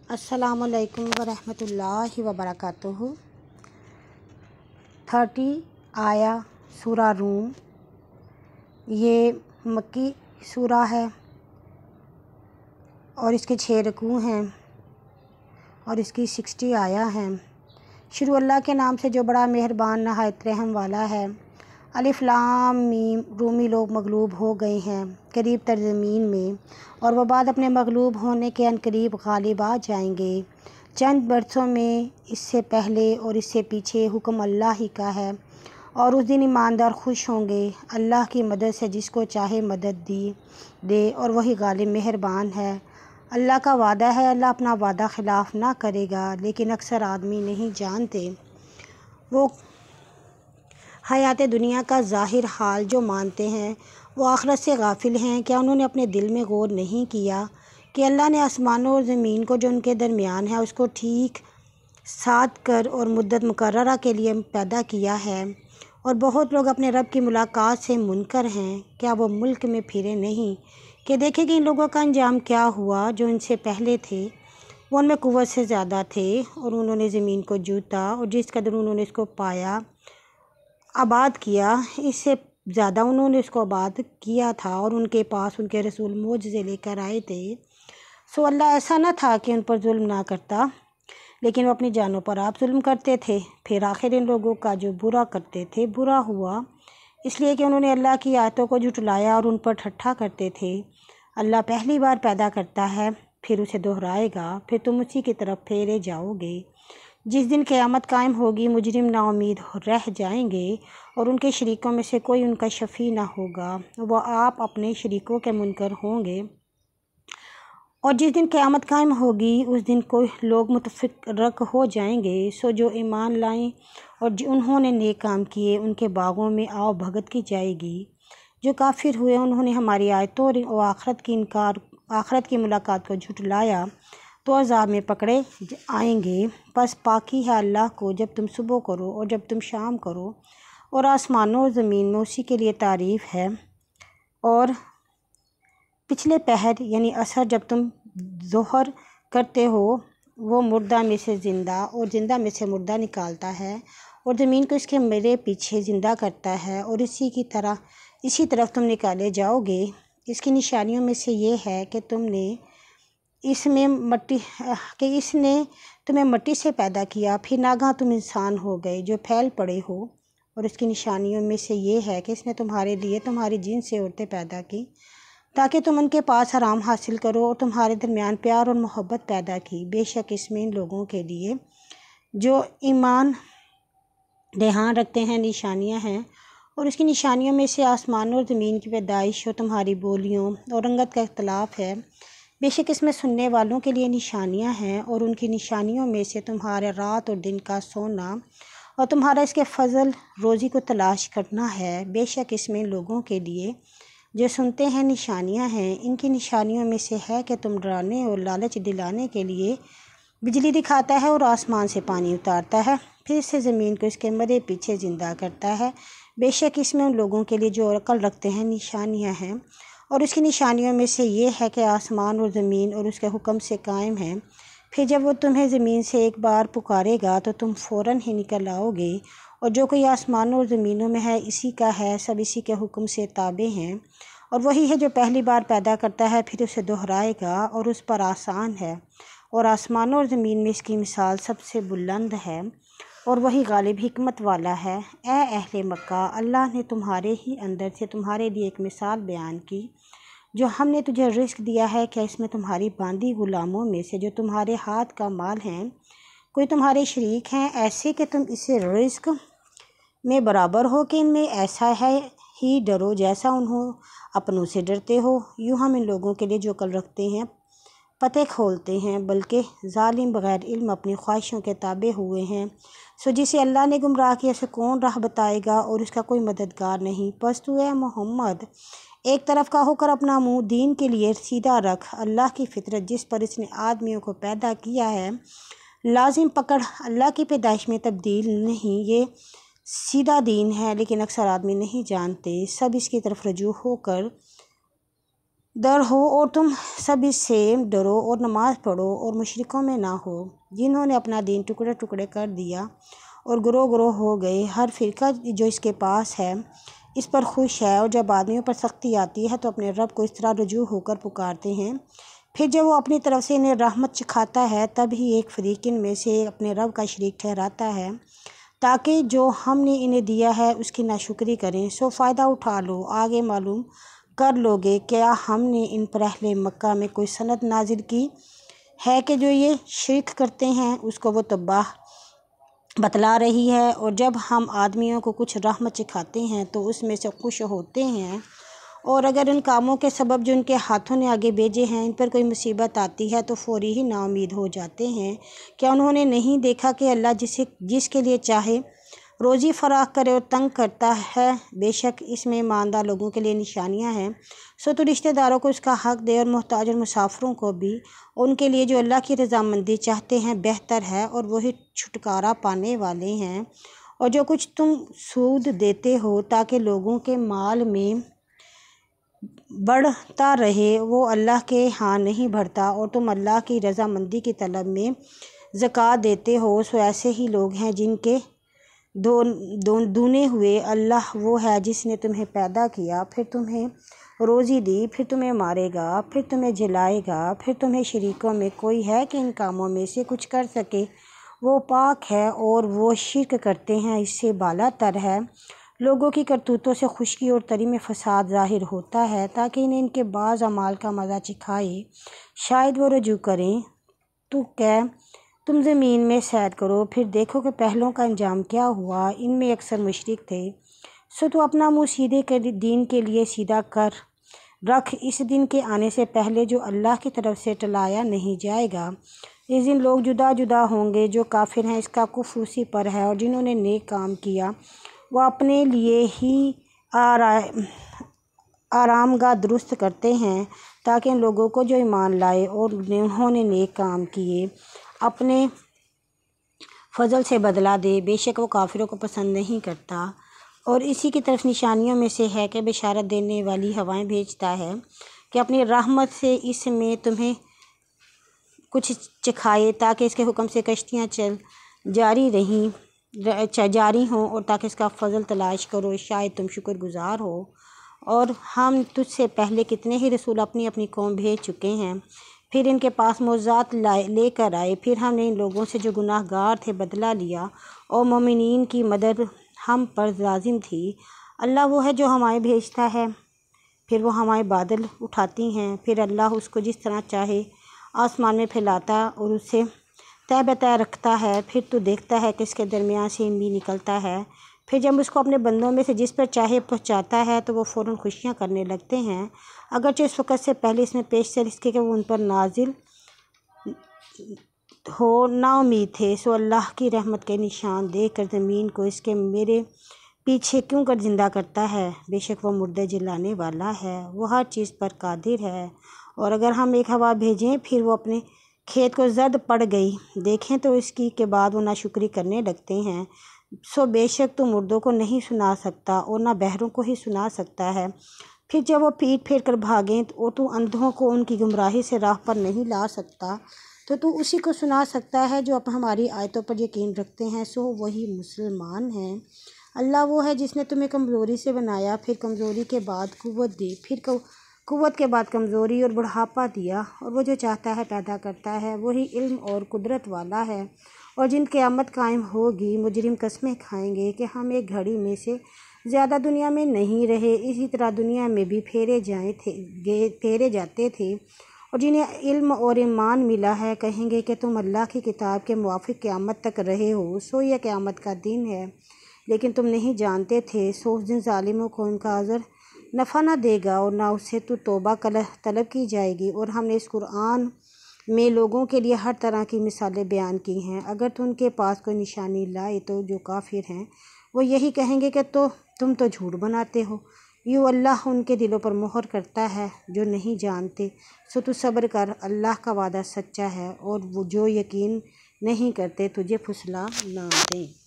अस्सलामुअलैकुम वरहमतुल्लाहि वबरकातुहू। 30 आया सूरा रूम। ये मक्की सूरा है और इसके 6 रकू हैं और इसकी 60 आया हैं। शुरू अल्लाह के नाम से जो बड़ा मेहरबान नहायत रहम वाला है। अलिफ लाम मीम। रूमी लोग मगलूब हो गए हैं करीब तर ज़मीन में, और वह बाद अपने मगलूब होने के अनकरीब गालिब आ जाएंगे। चंद बरसों में इससे पहले और इससे पीछे हुक्म अल्लाह ही का है, और उस दिन ईमानदार खुश होंगे अल्लाह की मदद से जिसको चाहे मदद दे, और वही गालिब मेहरबान है। अल्लाह का वादा है, अल्लाह अपना वादा ख़िलाफ़ ना करेगा, लेकिन अक्सर आदमी नहीं जानते। वो हयात दुनिया का ज़ाहिर हाल जो मानते हैं वो आखिरत से गाफिल हैं। क्या उन्होंने अपने दिल में गौर नहीं किया कि अल्लाह ने आसमानों और ज़मीन को जो उनके दरमियान है उसको ठीक साध कर और मुद्दत मुकर्ररा के लिए पैदा किया है, और बहुत लोग अपने रब की मुलाकात से मुनकर हैं। क्या वो मुल्क में फिरे नहीं कि देखें कि इन लोगों का अंजाम क्या हुआ जो इनसे पहले थे। वो उनमें कुव्वत से ज़्यादा थे और उन्होंने ज़मीन को जूता, और जिस कदर उन्होंने इसको पाया आबाद किया, इससे ज़्यादा उन्होंने इसको आबाद किया था, और उनके पास उनके रसूल मोजज़े लेकर आए थे। सो अल्लाह ऐसा न था कि उन पर जुल्म ना करता, लेकिन वो अपनी जानों पर आप जुल्म करते थे। फिर आखिर इन लोगों का जो बुरा करते थे बुरा हुआ, इसलिए कि उन्होंने अल्लाह की आयतों को झुटलाया और उन पर ठट्ठा करते थे। अल्लाह पहली बार पैदा करता है, फिर उसे दोहराएगा, फिर तुम उसी की तरफ फेरे जाओगे। जिस दिन क़यामत कायम होगी मुजरिम नाउमीद रह जाएंगे, और उनके शरीकों में से कोई उनका शफ़ी ना होगा। वह आप अपने शरीकों के मुनकर होंगे। और जिस दिन क़यामत कायम होगी उस दिन कोई लोग मुतफ़र्रिक़ हो जाएंगे। सो जो ईमान लाएं और जो उन्होंने नेक काम किए उनके बागों में आओ भगत की जाएगी। जो काफिर हुए उन्होंने हमारी आयतों और आखरत की मुलाकात को झुटलाया तो अज़ाब में पकड़े आएंगे। बस पाकी है अल्लाह को जब तुम सुबह करो और जब तुम शाम करो, और आसमानों और ज़मीन में उसी के लिए तारीफ़ है। और पिछले पहर यानी असर जब तुम ज़ोहर करते हो, वो मुर्दा में से ज़िंदा और ज़िंदा में से मुर्दा निकालता है, और ज़मीन को इसके मेरे पीछे ज़िंदा करता है, और इसी तरफ तुम निकाले जाओगे। इसकी निशानियों में से ये है कि इसने तुम्हें मट्टी से पैदा किया, फिर नागा तुम इंसान हो गए जो फैल पड़े हो। और इसकी निशानियों में से ये है कि इसने तुम्हारे लिए तुम्हारी जिन से औरतें पैदा की ताकि तुम उनके पास आराम हासिल करो, और तुम्हारे दरमियान प्यार और मोहब्बत पैदा की। बेशक इसमें इन लोगों के लिए जो ईमान ध्यान रखते हैं निशानियां हैं। और इसकी निशानियों में से आसमान और ज़मीन की पैदाइश और तुम्हारी बोलियों और रंगत का इख्तलाफ है। बेशक इसमें सुनने वालों के लिए निशानियां हैं, और उनकी निशानियों में से तुम्हारे रात और दिन का सोना और तुम्हारा इसके फजल रोज़ी को तलाश करना है। बेशक इसमें लोगों के लिए जो सुनते हैं निशानियां हैं। इनकी निशानियों में से है कि तुम डराने और लालच दिलाने के लिए बिजली दिखाता है और आसमान से पानी उतारता है, फिर इससे ज़मीन को इसके मरे पीछे ज़िंदा करता है। बेशक इसमें उन लोगों के लिए जो अक्ल रखते हैं निशानियां हैं, और उसकी निशानियों में से ये है कि आसमान और ज़मीन और उसके हुक्म से कायम है। फिर जब वो तुम्हें ज़मीन से एक बार पुकारेगा तो तुम फ़ौरन ही निकल आओगे, और जो कोई आसमानों और ज़मीनों में है इसी का है, सब इसी के हुक्म से ताबे हैं। और वही है जो पहली बार पैदा करता है फिर उसे दोहराएगा, और उस पर आसान है। और आसमानों और ज़मीन में इसकी मिसाल सबसे बुलंद है, और वही गालिब हिकमत वाला है। ए अहले मक्का, अल्लाह ने तुम्हारे ही अंदर से तुम्हारे लिए एक मिसाल बयान की। जो हमने तुझे रिस्क दिया है, क्या इसमें तुम्हारी बांदी ग़ुलामों में से जो तुम्हारे हाथ का माल हैं कोई तुम्हारे शरीक हैं, ऐसे कि तुम इसे रिस्क में बराबर हो कि इनमें ऐसा है ही डरो जैसा उन्हों अपनों से डरते हो। यूँ हम इन लोगों के लिए जो अक्ल रखते हैं पते खोलते हैं, बल्कि जालिम बग़ैर इल्म अपनी ख्वाहिशों के ताबे हुए हैं। सो जिसे अल्लाह ने गुमराह किया उसे कौन राह बताएगा, और उसका कोई मददगार नहीं। बस तू है मोहम्मद एक तरफ का होकर अपना मुँह दीन के लिए सीधा रख। अल्लाह की फितरत जिस पर इसने आदमियों को पैदा किया है लाजिम पकड़। अल्लाह की पैदाइश में तब्दील नहीं, ये सीधा दीन है, लेकिन अक्सर आदमी नहीं जानते। सब इसकी तरफ रजू होकर डर हो और तुम सब इससे डरो और नमाज़ पढ़ो और मुशरिकों में ना हो जिन्होंने अपना दीन टुकड़े टुकड़े कर दिया और ग्रोह ग्रोह हो गए। हर फ़िरका जो इसके पास है इस पर खुश है। और जब आदमियों पर सख्ती आती है तो अपने रब को इस तरह रुजू होकर पुकारते हैं। फिर जब वो अपनी तरफ से इन्हें रहमत चिखाता है तब ही एक फ़रीक इनमें से अपने रब का शरीक ठहराता है ताकि जो हमने इन्हें दिया है उसकी नाशुक्री करें। सो फ़ायदा उठा लो, आगे मालूम कर लोगे क्या हमने इन पर अहले मक्का में कोई सनत नाजिल की है कि जो ये शिरक करते हैं उसको वो तबाह बतला रही है। और जब हम आदमियों को कुछ रहमत सिखाते हैं तो उसमें से खुश होते हैं, और अगर उन कामों के सबब जो उनके हाथों ने आगे भेजे हैं इन पर कोई मुसीबत आती है तो फ़ौरी ही नाउमीद हो जाते हैं। क्या उन्होंने नहीं देखा कि अल्लाह जिसके लिए चाहे रोज़ी फराख करे और तंग करता है। बेशक इसमें ईमानदार लोगों के लिए निशानियां हैं। सो तो रिश्तेदारों को उसका हक़ दे और मोहताज और मुसाफिरों को भी। उनके लिए जो अल्लाह की रज़ामंदी चाहते हैं बेहतर है और वही छुटकारा पाने वाले हैं। और जो कुछ तुम सूद देते हो ताकि लोगों के माल में बढ़ता रहे वो अल्लाह के यहाँ नहीं बढ़ता, और तुम अल्लाह की रज़ामंदी की तलब में ज़कात देते हो। सो ऐसे ही लोग हैं जिनके दूने हुए अल्लाह वो है जिसने तुम्हें पैदा किया, फिर तुम्हें रोज़ी दी, फिर तुम्हें मारेगा, फिर तुम्हें जलाएगा, फिर तुम्हें शरीकों में कोई है कि इन कामों में से कुछ कर सके। वो पाक है और वो शिरक करते हैं इससे बाला तर है। लोगों की करतूतों से खुशकी और तरी में फसाद ज़ाहिर होता है ताकि इन्हें इनके बाज़ अमाल का मज़ा चिखाए, शायद वो रुजू करें। तो क्या तुम ज़मीन में सैर करो फिर देखो कि पहलों का अंजाम क्या हुआ, इनमें अक्सर मुशरिक थे। सो तो अपना मुँह सीधे कर दीन के लिए सीधा कर रख इस दिन के आने से पहले जो अल्लाह की तरफ से टलाया नहीं जाएगा। इस दिन लोग जुदा जुदा होंगे। जो काफिर हैं इसका कुफ्र उसी पर है, और जिन्होंने नेक काम किया वो अपने लिए ही आरामगाह दुरुस्त करते हैं ताकि उन लोगों को जो ईमान लाए और उन्होंने नेक काम किए अपने फजल से बदला दे। बेशक वो काफिरों को पसंद नहीं करता। और इसी की तरफ निशानियों में से है कि बिशारत देने वाली हवाएं भेजता है कि अपनी रहमत से इसमें तुम्हें कुछ चिखाए ताकि इसके हुक्म से कश्तियाँ जारी हों, और ताकि इसका फजल तलाश करो, शायद तुम शुक्रगुजार हो। और हम तुझसे पहले कितने ही रसूल अपनी अपनी कौम भेज चुके हैं, फिर इनके पास मौज़ात लेकर आए, फिर हमने इन लोगों से जो गुनाहगार थे बदला लिया, और मोमिनीन की मदद हम पर लाजिम थी। अल्लाह वो है जो हवाएं भेजता है, फिर वो हवाएं बादल उठाती हैं, फिर अल्लाह उसको जिस तरह चाहे आसमान में फैलाता और उसे तय बतय रखता है। फिर तो देखता है कि इसके दरमियान से इमली निकलता है। फिर जब उसको अपने बंदों में से जिस पर चाहे पहुँचाता है तो वो फ़ौरन खुशियाँ करने लगते हैं, अगरचे इस वक़्त से पहले इसमें पेशतर इसके कि वो उन पर नाजिल हो नाउमीद थे। सो अल्लाह की रहमत के निशान देख कर ज़मीन को इसके मेरे पीछे क्यों कर ज़िंदा करता है। बेशक वो मुर्दे जलाने वाला है, वो हर चीज़ पर कादिर है। और अगर हम एक हवा भेजें फिर वो अपने खेत को जर्द पड़ गई देखें तो इसकी के बाद वो नाशुक्री करने लगते हैं। सो बेशक तो मुर्दों को नहीं सुना सकता और ना बहरों को ही सुना सकता है। फिर जब वो पीठ फेर कर भागें तो तू अंधों को उनकी गुमराही से राह पर नहीं ला सकता, तो तू उसी को सुना सकता है जो अब हमारी आयतों पर यकीन रखते हैं। सो वही मुसलमान हैं। अल्लाह वो है जिसने तुम्हें कमज़ोरी से बनाया, फिर कमज़ोरी के बाद क़ुव्वत दी, फिर क़ुव्वत के बाद कमज़ोरी और बुढ़ापा दिया, और वो जो चाहता है पैदा करता है। वही इल्म और कुदरत वाला है। और जिन क़यामत कायम होगी मुजरिम कस्में खाएंगे कि हम एक घड़ी में से ज़्यादा दुनिया में नहीं रहे, इसी तरह दुनिया में भी फेरे जाते थे। और जिन्हें इल्म और ईमान मिला है कहेंगे कि तुम अल्लाह की किताब के मुवाफ़िक़ क़यामत तक रहे हो। सो यह क़यामत का दिन है लेकिन तुम नहीं जानते थे। सो उस दिन ज़ालिमों को उनका अज़र नफ़ा न देगा और ना उससे तो तौबा तलब की जाएगी। और हमने इस कुरान में लोगों के लिए हर तरह की मिसालें बयान की हैं। अगर तुम उनके पास कोई निशानी लाए तो जो काफिर हैं वो यही कहेंगे कि तुम तो झूठ बनाते हो। यूँ अल्लाह उनके दिलों पर मोहर करता है जो नहीं जानते। सो तू सब्र कर, अल्लाह का वादा सच्चा है और वो जो यकीन नहीं करते तुझे फुसला ना दें।